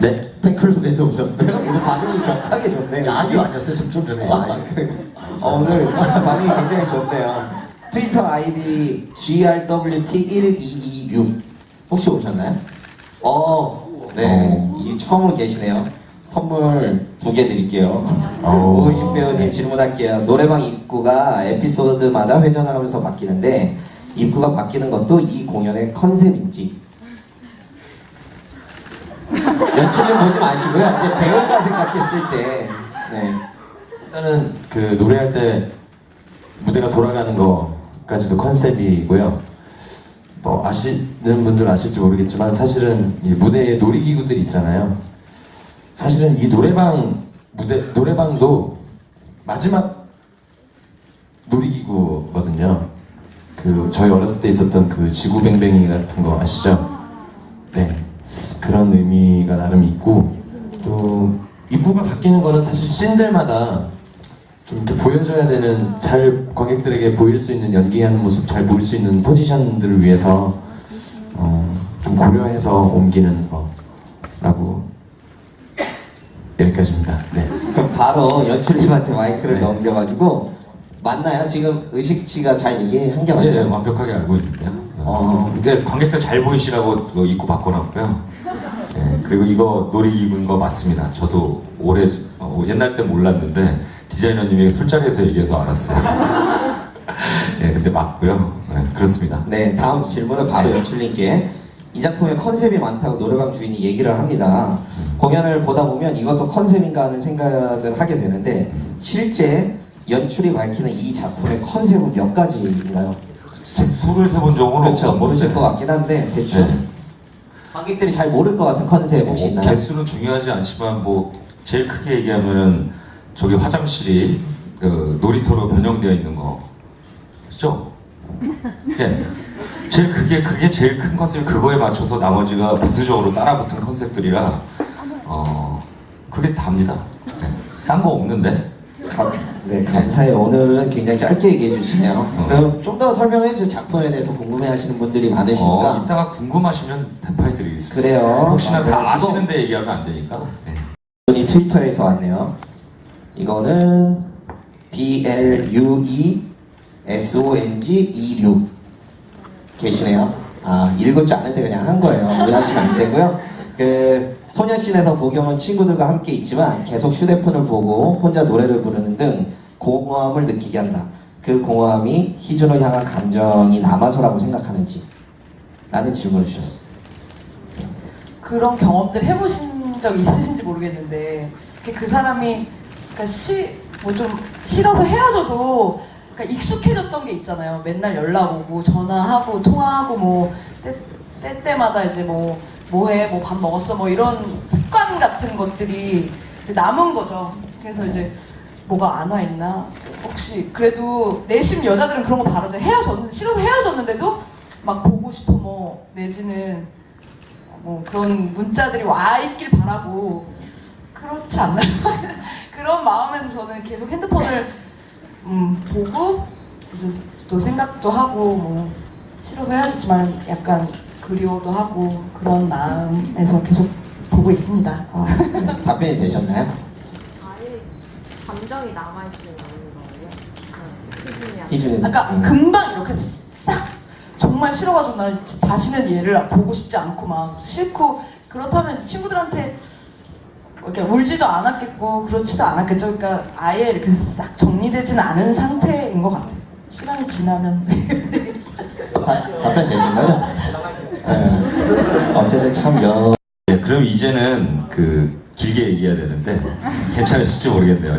네. 팬클럽에서 오셨어요? 오늘 반응이 격하게 좋네요. 아니요, 아니었어요. 좀 전에. 오늘 반응이 굉장히 좋네요. 트위터 아이디 GRWT1226 혹시 오셨나요? 네. 이 처음으로 계시네요. 선물 2개 드릴게요. 오은식 배우님 질문할게요. 노래방 입구가 에피소드마다 회전하면서 바뀌는데 입구가 바뀌는 것도 이 공연의 컨셉인지. 연출을 보지 마시고요. 이제 배우가 생각했을 때, 네. 일단은 그 노래할 때 무대가 돌아가는 거까지도 컨셉이고요. 뭐 아시는 분들은 아실지 모르겠지만 사실은 이 무대에 놀이기구들이 있잖아요. 사실은 이 노래방도 마지막 놀이기구거든요. 그 저희 어렸을 때 있었던 그 지구뱅뱅이 같은 거 아시죠? 네. 그런 의미가 나름 있고, 또 입구가 바뀌는 거는 사실 씬들마다 좀 이렇게 보여줘야 되는, 잘 관객들에게 보일 수 있는, 연기하는 모습 잘 보일 수 있는 포지션들을 위해서 좀 고려해서 옮기는 거라고. 여기까지입니다. 네. 그럼 바로 연출님한테 마이크를 네. 넘겨가지고 맞나요? 지금 의식 씨가 잘 얘기한 게 맞나요? 예, 완벽하게 알고 있는데요. 근데 관객들 잘 보이시라고 입고 바꿔놨고요. 예, 그리고 이거 놀이기구인 거 맞습니다. 저도 옛날 때 몰랐는데 디자이너님이 술자리에서 얘기해서 알았어요. 예, 근데 맞고요. 예, 그렇습니다. 네, 다음 질문은 바로 연출님께. 이 작품에 컨셉이 많다고 노래방 주인이 얘기를 합니다. 공연을 보다 보면 이것도 컨셉인가 하는 생각을 하게 되는데 실제 연출이 밝히는 이 작품의 컨셉은 몇 가지인가요? 수를 세본 적은 그렇죠, 없는데. 모르실 것 같긴 한데 대충 네. 관객들이 잘 모를 것 같은 컨셉 혹시 있나요? 개수는 중요하지 않지만 뭐 제일 크게 얘기하면은 저기 화장실이 그 놀이터로 변형되어 있는 거 그죠? 예. 그게 제일 큰 컨셉이 그거에 맞춰서 나머지가 부수적으로 따라붙은 컨셉들이라 그게 답니다. 네. 딴 거 없는데. 네, 감사해요. 오늘은 굉장히 짧게 얘기해 주시네요. 그럼 좀 더 설명해 주실 작품에 대해서 궁금해 하시는 분들이 많으시니까 이따가 궁금하시면 대파해 드리겠습니다. 그래요. 혹시나 다 하시고. 아시는데 얘기하면 안 되니까. 네. 분이 트위터에서 왔네요. 이거는 BLUESONG26 계시네요. 읽을 줄 아는데 그냥 한 거예요. 오해하시면 안 되고요. 그 소녀씬에서 보경은 친구들과 함께 있지만 계속 휴대폰을 보고 혼자 노래를 부르는 등 공허함을 느끼게 한다. 그 공허함이 희준을 향한 감정이 남아서라고 생각하는지 라는 질문을 주셨어요. 그런 경험들 해보신 적 있으신지 모르겠는데 그 사람이 그러니까 좀 싫어서 헤어져도 그러니까 익숙해졌던 게 있잖아요. 맨날 연락 오고 전화하고 통화하고 뭐 때때마다 이제 뭐해 뭐 밥 먹었어 뭐 이런 습관 같은 것들이 이제 남은 거죠. 그래서 이제 뭐가 안 와 있나 혹시 그래도 내심 여자들은 그런 거 바라죠. 싫어서 헤어졌는데도 막 보고 싶어 뭐 내지는 뭐 그런 문자들이 와 있길 바라고 그렇지 않나요? 그런 마음에서 저는 계속 핸드폰을 보고 이제 또 생각도 하고 뭐 싫어서 헤어졌지만 약간 그리워도 하고 그런 마음에서 계속 보고 있습니다. 답변이 되셨나요? 아예 감정이 남아있지는 않은 거예요? 희준이. 그러니까 금방 이렇게 싹 정말 싫어가지고 나 다시는 얘를 보고 싶지 않고 막 싫고 그렇다면 친구들한테 이렇게 울지도 않았겠고 그렇지도 않았겠죠. 그러니까 아예 이렇게 싹 정리되지는 않은 상태인 것 같아요. 시간이 지나면 답변 되신 거죠? 네. 어쨌든 참 네, 그럼 이제는 길게 얘기해야 되는데 괜찮으실지 모르겠네요.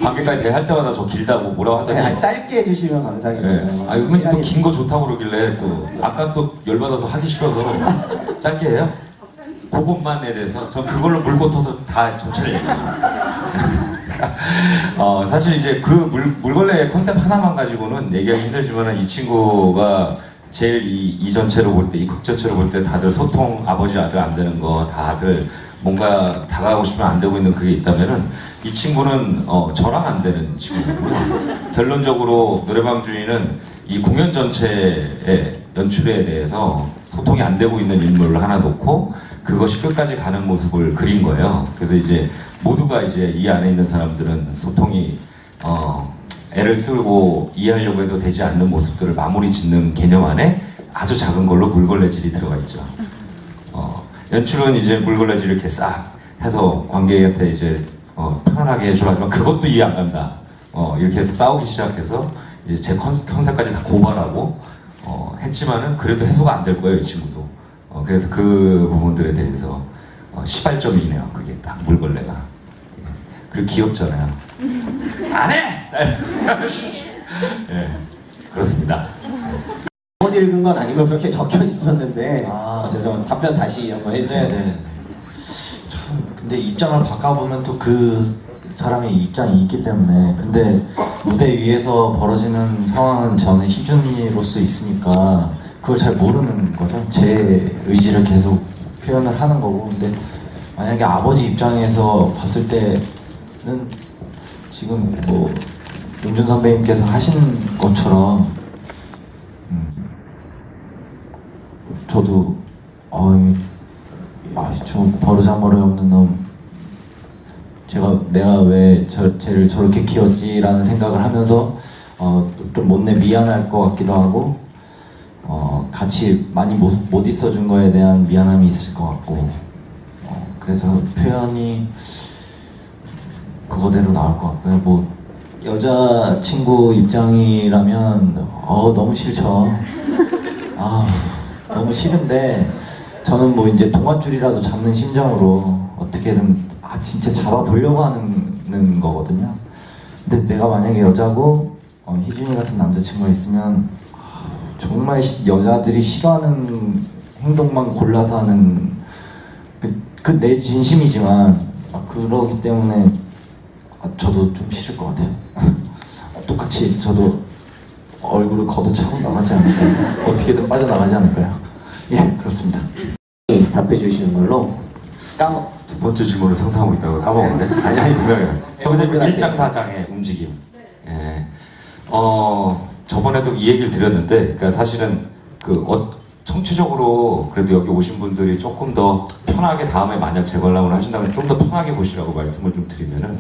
관객까지 대할 때마다 저 길다고 뭐라고 하더니 짧게 해주시면 감사하겠어요. 네. 은근히 또 긴 거 좋다고 그러길래 또 아까 또 열받아서 하기 싫어서 짧게 해요. 그것만에 대해서 전 그걸로 물고터서 다 전체를 얘기해요. 사실 이제 그 물걸레 컨셉 하나만 가지고는 얘기하기 힘들지만 이 친구가 제일 이 전체로 볼 때, 이 극 전체로 볼 때 다들 소통, 아버지 아들 안 되는 거, 다들 뭔가 다가가고 싶으면 안 되고 있는 그게 있다면은 이 친구는 저랑 안 되는 친구고요. 결론적으로 노래방 주인은 이 공연 전체의 연출에 대해서 소통이 안 되고 있는 인물을 하나 놓고 그것이 끝까지 가는 모습을 그린 거예요. 그래서 이제 모두가 이제 이 안에 있는 사람들은 소통이 애를 쓰고 이해하려고 해도 되지 않는 모습들을 마무리 짓는 개념 안에 아주 작은 걸로 물걸레질이 들어가 있죠. 연출은 이제 물걸레질 이렇게 싹 해서 관객한테 이제 편안하게 해주라 하지만 그것도 이해 안 간다. 이렇게 해서 싸우기 시작해서 이제 제 컨셉까지 다 고발하고 했지만은 그래도 해소가 안 될 거예요, 이 친구도. 그래서 그 부분들에 대해서 시발점이네요. 그게 딱 물걸레가. 예. 그리고 귀엽잖아요. 안 해! 예, 그렇습니다. 못 읽은 건 아니고 그렇게 적혀 있었는데 죄송 답변 다시 한번 해주세요. 네네. 참 근데 입장을 바꿔보면 또 그 사람의 입장이 있기 때문에 근데 무대 위에서 벌어지는 상황은 저는 희준이로서 있으니까 그걸 잘 모르는 거죠. 제 의지를 계속 표현을 하는 거고 근데 만약에 아버지 입장에서 봤을 때는 지금 뭐 윤준 선배님께서 하신 것처럼 저도 저 버르장머리 없는 놈 내가 왜 쟤를 저렇게 키웠지라는 생각을 하면서 좀 못내 미안할 것 같기도 하고 같이 많이 못 있어준 거에 대한 미안함이 있을 것 같고 그래서 표현이 그거대로 나올 것 같고요. 뭐 여자친구 입장이라면 너무 싫죠. 너무 싫은데 저는 뭐 이제 동아줄이라도 잡는 심정으로 어떻게든 진짜 잡아보려고 하는 거거든요. 근데 내가 만약에 여자고 희준이 같은 남자친구가 있으면 정말 여자들이 싫어하는 행동만 골라서 하는 그 내 진심이지만 그러기 때문에 저도 좀 싫을 것 같아요. 똑같이 저도 얼굴을 걷어차고 나가지 않을까요? 어떻게든 빠져나가지 않을까요? 예, 그렇습니다. 답해 주시는 걸로 두 번째 질문을 상상하고 있다고 까먹었는데 아니 분명해요. 첫 번째 1장 4장의 움직임. 예. 저번에도 이 얘기를 드렸는데 그러니까 사실은 청취적으로 그래도 여기 오신 분들이 조금 더 편하게 다음에 만약 재관람을 하신다면 좀 더 편하게 보시라고 말씀을 좀 드리면은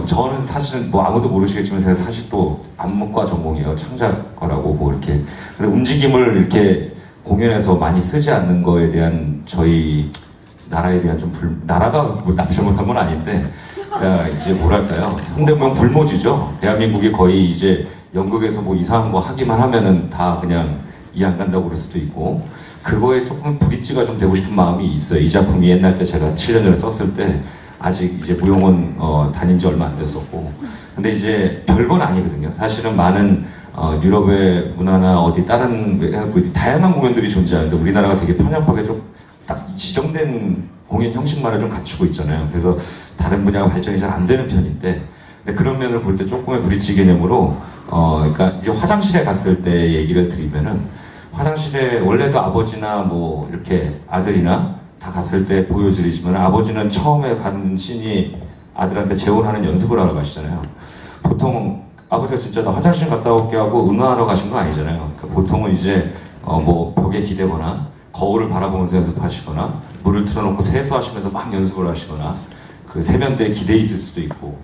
저는 사실은 뭐 아무도 모르시겠지만 제가 사실 또 안무과 전공이에요. 창작과라고 뭐 이렇게 근데 움직임을 이렇게 공연에서 많이 쓰지 않는 거에 대한 저희 나라에 대한 나라가 뭐 잘못한 건 아닌데 그러니까 이제 뭐랄까요 현대무용 불모지죠. 대한민국이 거의 이제 연극에서 뭐 이상한 거 하기만 하면은 다 그냥 이해 안 간다고 그럴 수도 있고 그거에 조금 브릿지가 좀 되고 싶은 마음이 있어요. 이 작품이 옛날 때 제가 7년 전에 썼을 때 아직 이제 무용원 다닌 지 얼마 안 됐었고 근데 이제 별건 아니거든요. 사실은 많은 유럽의 문화나 어디 다른 다양한 공연들이 존재하는데 우리나라가 되게 편협하게 좀 딱 지정된 공연 형식만을 좀 갖추고 있잖아요. 그래서 다른 분야가 발전이 잘 안 되는 편인데 근데 그런 면을 볼 때 조금의 브릿지 개념으로 그러니까 이제 화장실에 갔을 때 얘기를 드리면은 화장실에 원래도 아버지나 뭐 이렇게 아들이나 다 갔을 때 보여드리지만 아버지는 처음에 가는 씬이 아들한테 재혼하는 연습을 하러 가시잖아요. 보통 아버지가 진짜 나 화장실 갔다 올게 하고 응아하러 가신 건 아니잖아요. 그러니까 보통은 이제 뭐 벽에 기대거나 거울을 바라보면서 연습하시거나 물을 틀어놓고 세수하시면서 막 연습을 하시거나 그 세면대에 기대 있을 수도 있고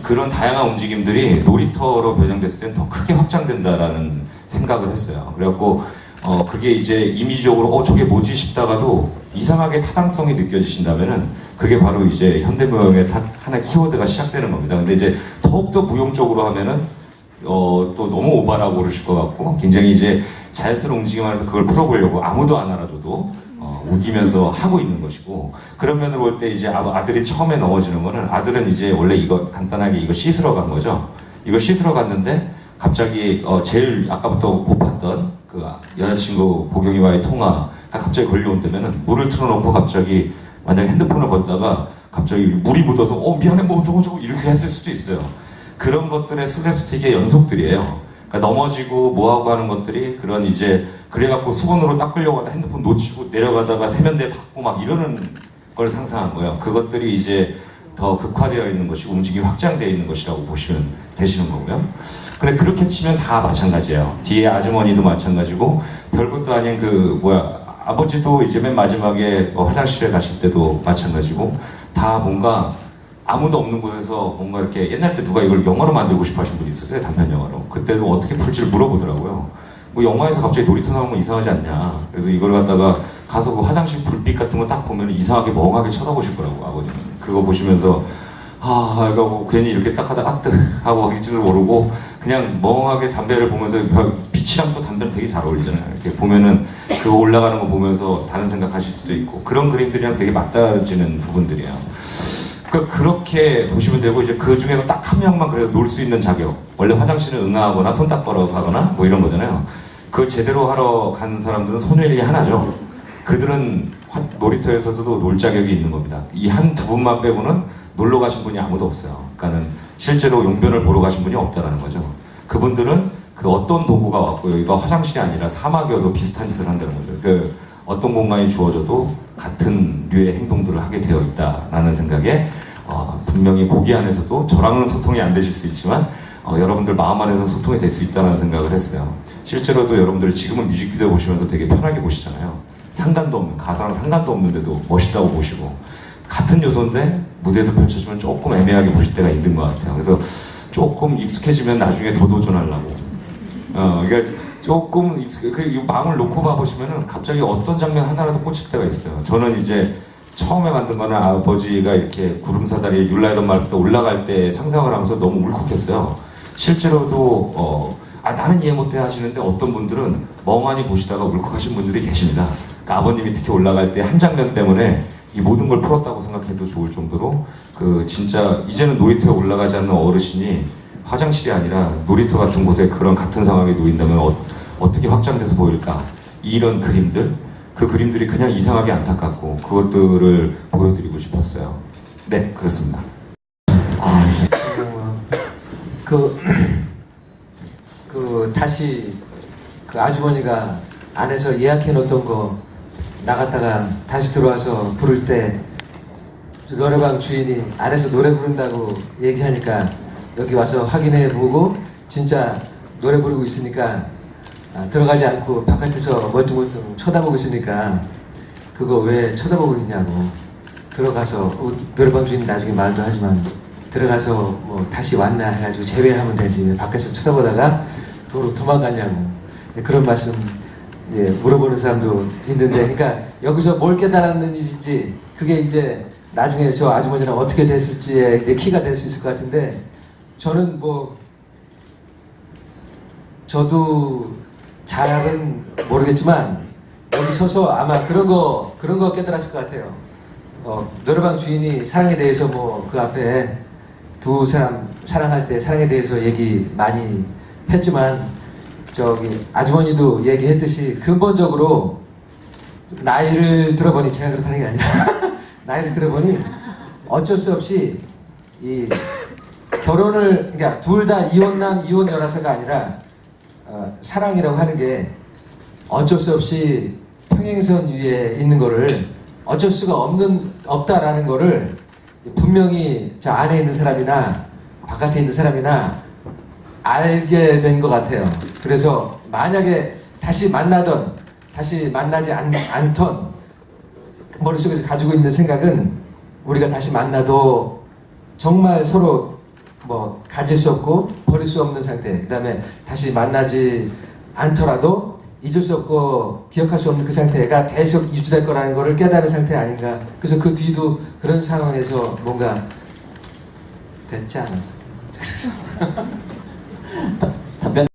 그런 다양한 움직임들이 놀이터로 변형됐을 때는 더 크게 확장된다라는 생각을 했어요. 그래갖고 그게 이제 이미지적으로 저게 뭐지 싶다가도 이상하게 타당성이 느껴지신다면은 그게 바로 이제 현대무용의 하나의 키워드가 시작되는 겁니다. 근데 이제 더욱더 무용적으로 하면은 또 너무 오바라고 그러실 것 같고 굉장히 이제 자연스러운 움직임 안에서 그걸 풀어보려고 아무도 안 알아줘도 우기면서 하고 있는 것이고 그런 면으로 볼 때 이제 아들이 처음에 넘어지는 거는 아들은 이제 원래 이거 간단하게 이거 씻으러 간 거죠. 이거 씻으러 갔는데 갑자기 제일 아까부터 고팠던 그 여자친구 보경이와의 통화가 갑자기 걸려온다면은 물을 틀어놓고 갑자기 만약에 핸드폰을 걷다가 갑자기 물이 묻어서 미안해 뭐 어쩌고 이렇게 했을 수도 있어요. 그런 것들의 슬랩스틱의 연속들이에요. 그러니까 넘어지고 뭐하고 하는 것들이 그런 이제 그래갖고 수건으로 닦으려고 하다 핸드폰 놓치고 내려가다가 세면대 받고 막 이러는 걸 상상한 거예요. 그것들이 이제 더 극화되어 있는 것이고 움직임이 확장되어 있는 것이라고 보시면 되시는 거고요. 근데 그렇게 치면 다 마찬가지예요. 뒤에 아주머니도 마찬가지고 별것도 아닌 아버지도 이제 맨 마지막에 화장실에 가실 때도 마찬가지고 다 뭔가 아무도 없는 곳에서 뭔가 이렇게 옛날 때 누가 이걸 영화로 만들고 싶어 하신 분이 있었어요. 단편 영화로. 그때도 어떻게 풀지를 물어보더라고요. 뭐 영화에서 갑자기 놀이터 나오면 이상하지 않냐. 그래서 이걸 갖다가 가서 그 화장실 불빛 같은 거 딱 보면 이상하게 멍하게 쳐다보실 거라고 아버님은. 그거 보시면서 이거 뭐 괜히 이렇게 딱 하다가 아뜨 하고 하기 줄도 모르고 그냥 멍하게 담배를 보면서 빛이랑 또 담배는 되게 잘 어울리잖아요. 이렇게 보면은 그거 올라가는 거 보면서 다른 생각하실 수도 있고 그런 그림들이랑 되게 맞닿아지는 부분들이에요. 그렇게 보시면 되고 이제 그 중에서 딱 한 명만 그래도 놀 수 있는 자격. 원래 화장실을 응아하거나 손 닦으러 가거나 뭐 이런 거잖아요. 그걸 제대로 하러 간 사람들은 소녀일이 하나죠. 그들은 놀이터에서도 놀 자격이 있는 겁니다. 이 한 두 분만 빼고는 놀러 가신 분이 아무도 없어요. 그러니까는 실제로 용변을 보러 가신 분이 없다라는 거죠. 그분들은 그 어떤 도구가 왔고 여기가 화장실이 아니라 사막이어도 비슷한 짓을 한다는 거죠. 그 어떤 공간이 주어져도 같은 류의 행동들을 하게 되어 있다라는 생각에 분명히 고기 안에서도 저랑은 소통이 안 되실 수 있지만 여러분들 마음 안에서 소통이 될 수 있다는 생각을 했어요. 실제로도 여러분들 지금은 뮤직비디오 보시면서 되게 편하게 보시잖아요. 상관도 없는, 가사랑 상관도 없는데도 멋있다고 보시고 같은 요소인데 무대에서 펼쳐지면 조금 애매하게 보실 때가 있는 것 같아요. 그래서 조금 익숙해지면 나중에 더 도전하려고 그러니까 조금 그 마음을 놓고 봐보시면은 갑자기 어떤 장면 하나라도 꽂힐 때가 있어요. 저는 이제 처음에 만든 거는 아버지가 이렇게 구름사다리에 율라이던 말부터 올라갈 때 상상을 하면서 너무 울컥했어요. 실제로도 나는 이해 못해 하시는데 어떤 분들은 멍하니 보시다가 울컥하신 분들이 계십니다. 그러니까 아버님이 특히 올라갈 때 한 장면 때문에 이 모든 걸 풀었다고 생각해도 좋을 정도로 진짜 이제는 놀이터에 올라가지 않는 어르신이 화장실이 아니라 놀이터 같은 곳에 그런 같은 상황에 놓인다면 어떻게 확장돼서 보일까? 이런 그림들, 그 그림들이 그냥 이상하게 안타깝고 그것들을 보여드리고 싶었어요. 네, 그렇습니다. 다시 그 아주머니가 안에서 예약해 놓던 거 나갔다가 다시 들어와서 부를 때 노래방 주인이 안에서 노래 부른다고 얘기하니까 여기 와서 확인해 보고 진짜 노래 부르고 있으니까 들어가지 않고 바깥에서 멀뚱멀뚱 쳐다보고 있으니까 그거 왜 쳐다보고 있냐고 들어가서 노래방 주인 나중에 말도 하지만 들어가서 뭐 다시 왔나 해가지고 제외하면 되지 왜 밖에서 쳐다보다가 도망갔냐고 그런 말씀 물어보는 사람도 있는데 그러니까 여기서 뭘 깨달았는지 그게 이제 나중에 저 아주머니랑 어떻게 됐을지에 이제 키가 될 수 있을 것 같은데 저는 저도 잘은 모르겠지만 여기 서서 아마 그런 거 깨달았을 것 같아요. 노래방 주인이 사랑에 대해서 그 앞에 두 사람 사랑할 때 사랑에 대해서 얘기 많이 했지만 저기 아주머니도 얘기했듯이 근본적으로 나이를 들어보니 제가 그렇다는 게 아니라 나이를 들어보니 어쩔 수 없이 이 결혼을 그러니까 둘 다 이혼남 이혼 연하서가 아니라 사랑이라고 하는 게 어쩔 수 없이 평행선 위에 있는 거를 어쩔 수가 없다라는 거를 분명히 저 안에 있는 사람이나 바깥에 있는 사람이나 알게 된 것 같아요. 그래서 만약에 다시 만나지 않던 머릿속에서 가지고 있는 생각은 우리가 다시 만나도 정말 서로 가질 수 없고 버릴 수 없는 상태 그 다음에 다시 만나지 않더라도 잊을 수 없고 기억할 수 없는 그 상태가 계속 유지될 거라는 거를 깨달은 상태 아닌가. 그래서 그 뒤도 그런 상황에서 뭔가 됐지 않았어.